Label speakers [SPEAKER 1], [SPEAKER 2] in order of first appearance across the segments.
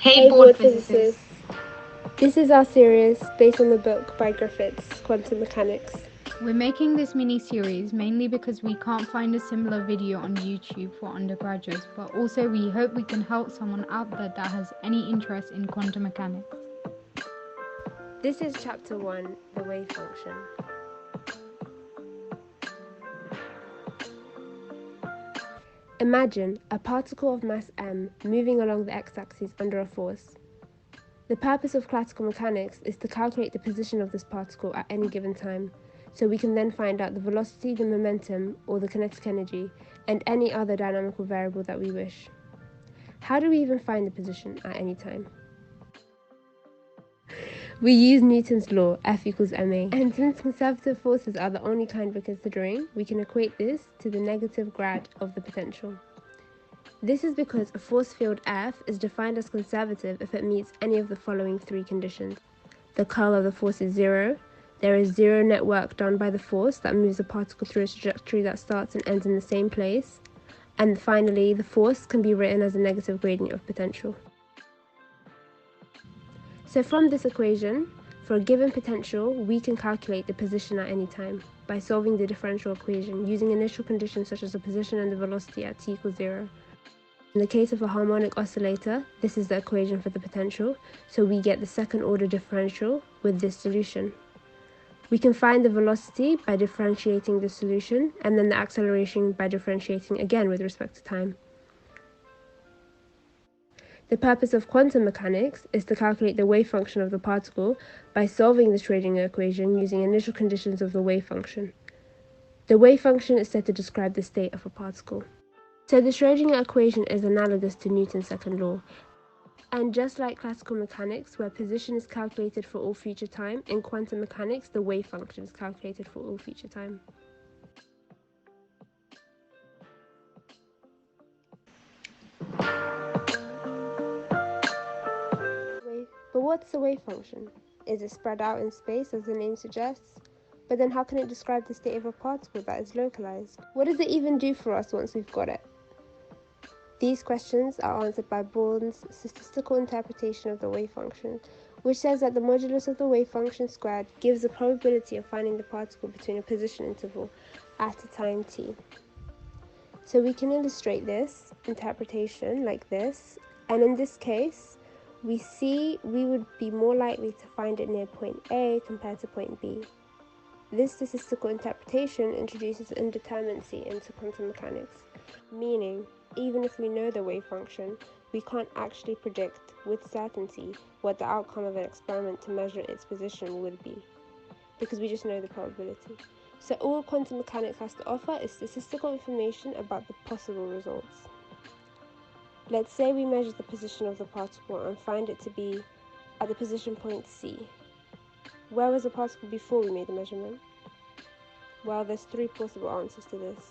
[SPEAKER 1] Hey, Bohred
[SPEAKER 2] Physicists!
[SPEAKER 1] physicists.
[SPEAKER 2] This is our series based on the book by Griffiths, Quantum Mechanics.
[SPEAKER 1] We're making this mini series mainly because we can't find a similar video on YouTube for undergraduates, but also we hope we can help someone out there that has any interest in quantum mechanics.
[SPEAKER 2] This is Chapter 1, the wave function. Imagine a particle of mass m moving along the x-axis under a force. The purpose of classical mechanics is to calculate the position of this particle at any given time, so we can then find out the velocity, the momentum, or the kinetic energy, and any other dynamical variable that we wish. How do we even find the position at any time? We use Newton's law, F equals ma, and since conservative forces are the only kind we're considering, we can equate this to the negative grad of the potential. This is because a force field F is defined as conservative if it meets any of the following three conditions. The curl of the force is zero, there is zero net work done by the force that moves a particle through a trajectory that starts and ends in the same place, and finally, the force can be written as a negative gradient of potential. So from this equation, for a given potential, we can calculate the position at any time by solving the differential equation using initial conditions such as the position and the velocity at t equals 0. In the case of a harmonic oscillator, this is the equation for the potential, so we get the second order differential with this solution. We can find the velocity by differentiating the solution, and then the acceleration by differentiating again with respect to time. The purpose of quantum mechanics is to calculate the wave function of the particle by solving the Schrödinger equation using initial conditions of the wave function. The wave function is said to describe the state of a particle. So the Schrödinger equation is analogous to Newton's second law. And just like classical mechanics, where position is calculated for all future time, in quantum mechanics, the wave function is calculated for all future time. But what's the wave function? Is it spread out in space, as the name suggests? But then how can it describe the state of a particle that is localized? What does it even do for us once we've got it? These questions are answered by Born's statistical interpretation of the wave function, which says that the modulus of the wave function squared gives the probability of finding the particle between a position interval at a time t. So we can illustrate this interpretation like this, and in this case, we see we would be more likely to find it near point A compared to point B. This statistical interpretation introduces indeterminacy into quantum mechanics, meaning even if we know the wave function, we can't actually predict with certainty what the outcome of an experiment to measure its position would be, because we just know the probability. So all quantum mechanics has to offer is statistical information about the possible results. Let's say we measure the position of the particle and find it to be at the position point C. Where was the particle before we made the measurement? Well, there's three possible answers to this.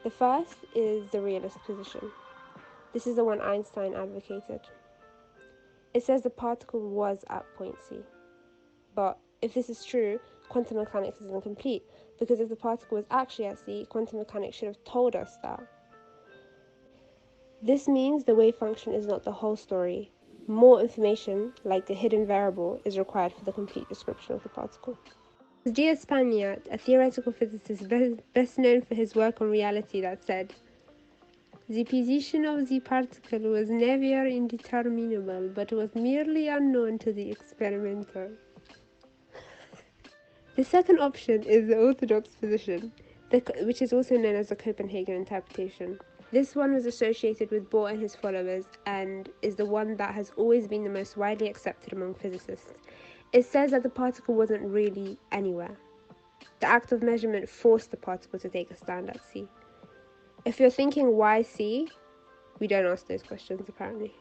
[SPEAKER 2] The first is the realist position. This is the one Einstein advocated. It says the particle was at point C. But if this is true, quantum mechanics is incomplete, because if the particle was actually at C, quantum mechanics should have told us that. This means the wave function is not the whole story. More information, like the hidden variable, is required for the complete description of the particle. Spaniard, a theoretical physicist best known for his work on reality, that said, "The position of the particle was never indeterminable, but was merely unknown to the experimenter." The second option is the orthodox position, which is also known as the Copenhagen interpretation. This one was associated with Bohr and his followers, and is the one that has always been the most widely accepted among physicists. It says that the particle wasn't really anywhere. The act of measurement forced the particle to take a stand at C. If you're thinking why C, we don't ask those questions apparently.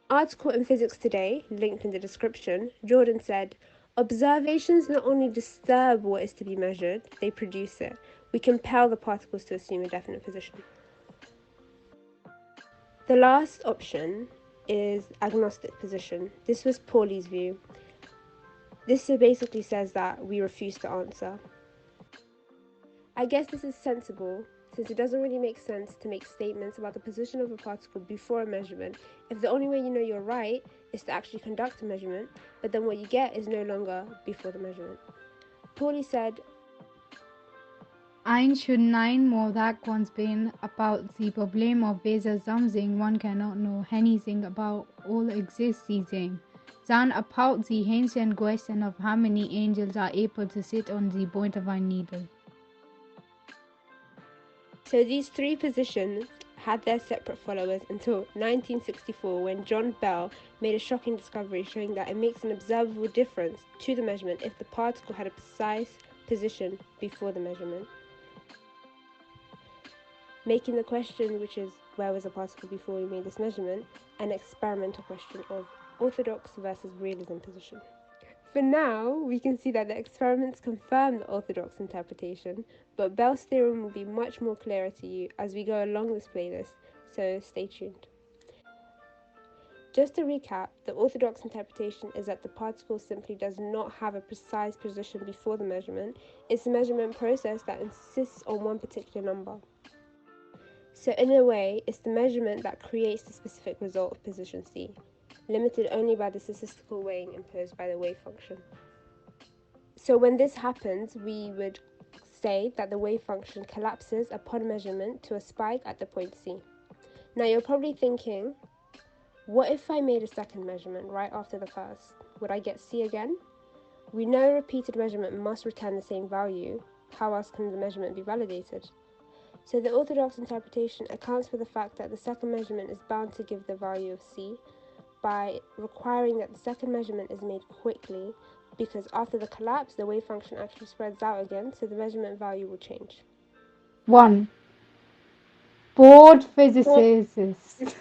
[SPEAKER 2] Article in Physics Today, linked in the description, Jordan said, "Observations not only disturb what is to be measured, they produce it. We compel the particles to assume a definite position." The last option is agnostic position. This was Pauli's view. This basically says that we refuse to answer. I guess this is sensible to since it doesn't really make sense to make statements about the position of a particle before a measurement if the only way you know you're right is to actually conduct a measurement, but then what you get is no longer before the measurement. Pauli said,
[SPEAKER 1] Einstein modak once been about the problem of whether something one cannot know anything about all existing. Then about the ancient question of how many angels are able to sit on the point of a needle.
[SPEAKER 2] so these three positions had their separate followers until 1964 when John Bell made a shocking discovery showing that it makes an observable difference to the measurement if the particle had a precise position before the measurement, making the question, which is where was the particle before we made this measurement, an experimental question of orthodox versus realism position. For now, we can see that the experiments confirm the orthodox interpretation, but Bell's theorem will be much more clearer to you as we go along this playlist, so stay tuned. Just to recap, the orthodox interpretation is that the particle simply does not have a precise position before the measurement. It's a measurement process that insists on one particular number. So in a way, it's the measurement that creates the specific result of position C, limited only by the statistical weighing imposed by the wave function. So when this happens, we would say that the wave function collapses upon measurement to a spike at the point C. Now you're probably thinking, what if I made a second measurement right after the first? Would I get C again? We know a repeated measurement must return the same value. How else can the measurement be validated? So the orthodox interpretation accounts for the fact that the second measurement is bound to give the value of C by requiring that the second measurement is made quickly, because after the collapse the wave function actually spreads out again, so the measurement value will change.
[SPEAKER 1] 1. Bohred physicists.